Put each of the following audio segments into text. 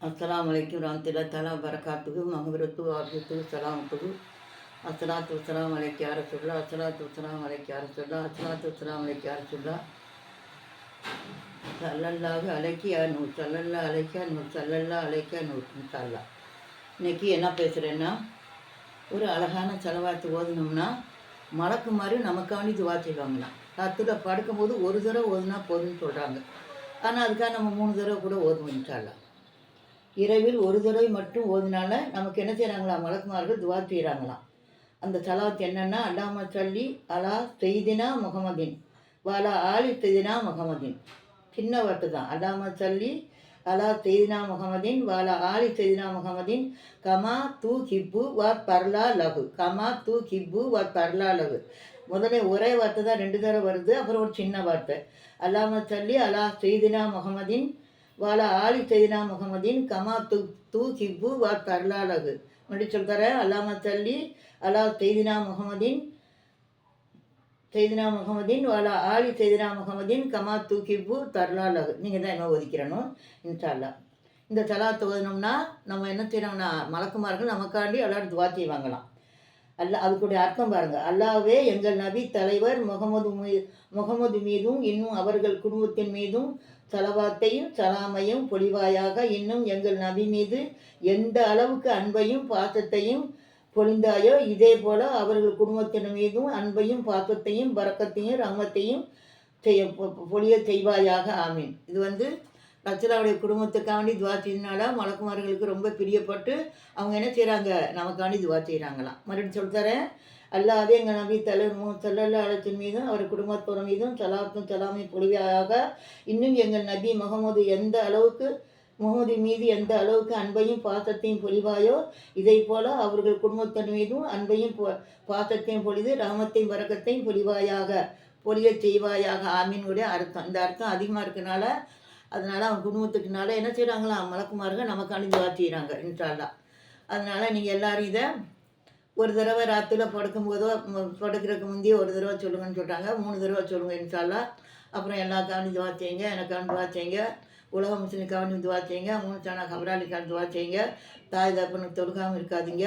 அஸ்ஸலாமு அலைக்கும் வரஹ்மத்துல்லாஹி தஆலா வபரகாத்துஹு மக்ஃபிரத்து வஅஃபியத்து ஸலாமத்துஹு அஸ்ஸலாத்து வஸ்ஸலாமு அலைக்க யா ரசூலல்லாஹ் அஸ்ஸலாத்து வஸ்ஸலாமு அலைக்க யா ரசூலல்லாஹ் அஸ்ஸலாத்து வஸ்ஸலாமு அலைக்க யா ரசூலல்லாஹ் ஸல்லல்லாஹு அலைக்கி யா நூர் ஸல்லல்லாஹு அலைக்க யா நூர் ஸல்லல்லாஹு அலைக்க யா நூர் இன்ஷா அல்லாஹ். இன்றைக்கி என்ன பேசுகிறேன்னா, ஒரு அழகான செலவாத்து ஓதுனோம்னா மலக்குமாறு நமக்காண்டி துவா செய்வாங்களாம். ராத்திரியில் படுக்கும்போது ஒரு தடவை ஓதுனா போதும்னு சொல்கிறாங்க. ஆனால் அதுக்காக நம்ம 3 தடவை கூட ஓதுவோம் இன்ஷா அல்லாஹ். இரவில் ஒரு தடவை மட்டும் ஓதினால நமக்கு என்ன செய்கிறாங்களாம், மலக்குமார்கள் துவா செய்கிறாங்களாம். அந்த சலாத் என்னென்னா, அல்லாம சல்லி அலா செய்தினா முகமதின் வாலா ஆலி செய்தினா முகமதின். சின்ன வார்த்தை தான். அல்லாம சல்லி அலா செய்தினா முகமதின் வாலா ஆலி செய்தினா முகமதின் கமா தூ ஹிப்பு வா பர்லா லகு. கமா தூ ஹிப்பு வா பர்லா லகு. முதல்ல ஒரே வார்த்தை தான் 2 தடவை வருது, அப்புறம் ஒரு சின்ன வார்த்தை. அல்லாம சல்லி அலா செய்தினா முகமதின் வாலா ஆலி செய்தினா முகமதின் கமா தூ ஹிப்பு வா தர்லாலகு. மறுபடியும் சொல்கிறேன். அல்லாம சல்லி அலா செய்தினா முகமதின் வாலா ஆலி செய்தினா முகமதின் கமா தூ ஹிப்பு தர்லாலகு. நீங்கள் தான் என்ன ஒதுக்கிறணும் இன்ஷா அல்லாஹ். இந்த சலாத்தை ஓதனோம்னா நம்ம என்ன செய்யணும்னா, மலக்குமார்கள் நமக்காண்டி எல்லாரும் துவா செய்வாங்களாம். அதுக்குடைய அர்த்தம் பாருங்கள். அல்லாஹ்வே எங்கள் நபி தலைவர் முகமது மீதும் இன்னும் அவர்கள் குடும்பத்தின் மீதும் சலவாத்தையும் சலாமையும் பொழிவாயாக. இன்னும் எங்கள் நபி மீது எந்த அளவுக்கு அன்பையும் பாசத்தையும் பொழிந்தாயோ இதே போல் அவர்கள் குடும்பத்தின் மீதும் அன்பையும் பாசத்தையும் பரக்கத்தையும் ரஹ்மத்தையும் பொழிய செய்வாயாக. ஆமீன். இது ரசூலுல்லாஹ்வுடைய குடும்பத்துக்காண்டி துவா செய்யறதுனால மலக்குமார்களுக்கு ரொம்ப பிரியப்பட்டு அவங்க என்ன செய்கிறாங்க, நமக்காண்டி துவா செய்கிறாங்களாம். மறுபடியும் சொல்லித்தரேன். அல்லாஹ்வே எங்கள் நபி தலைவர் ஸல்லல்லாஹு அலைஹி வஸல்லம் மீதும் அவர் குடும்பத்தோர் மீதும் சலாத்தும் சலாமையும் பொழிவாயாக. இன்னும் எங்கள் நபி முகமது மீது எந்த அளவுக்கு அன்பையும் பாசத்தையும் பொழிவாயோ இதை போல் அவர்கள் குடும்பத்தின் மீதும் அன்பையும் பாசத்தையும் பொழிது ரஹமத்தையும் பரக்கத்தையும் பொழிய செய்வாயாக. ஆமீனுடைய அர்த்தம். இந்த அர்த்தம் அதிகமாக இருக்கனால அதனால் அவங்க குடும்பத்துக்குனால என்ன செய்கிறாங்களாம், மலக்குமார்கள் நமக்காண்டி துவா செய்கிறாங்க இன்ஷா அல்லாஹ். அதனால் நீங்கள் எல்லோரும் இதை ஒரு தடவை ராத்திரியில் படுக்கிறதுக்கு முந்தைய ஒரு தடவை சொல்லுங்கன்னு சொல்கிறாங்க. 3 தடவை சொல்லுங்கள் இன்ஷா அல்லாஹ். அப்புறம் எல்லாக்காண்டி துவா செய்யுங்க, எனக்காண்டி துவா செய்யுங்க, உலக முஸ்லிமுக்காண்டி துவா செய்யுங்க, 3 சானா கபராளிக்காண்டி துவா செய்யுங்க, தாய் தகப்பனுக்கு தொழுகாமல் இருக்காதீங்க.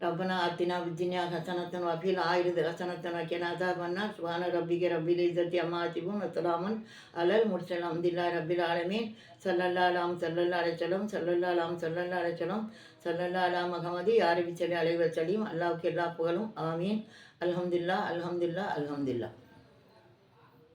ரப்பனா ஆத்தினா பித்துன்யா ஹஸனத்தன் வஃபில் ஆயிரத்து ஹஸனத்தன் வக்கினா அஸாபன்னார். சுப்ஹான ரப்பிக ரப்பில் இஸ்ஸத்தி அம்மா யசிஃபூன் வஸலாமுன் அலல் முர்ஸலீன் அல்ஹம்துலில்லாஹி ரப்பில் ஆலமீன். ஸல்லல்லாஹு அலைஹி வஸல்லம் ஸல்லல்லாஹு அலா முஹம்மதி யா ரப்பி ஸல்லி அலைஹி வஸல்லம். அல்லாஹ்வுக்கு எல்லா புகழும். ஆமீன். அல்ஹம்துலில்லாஹ்.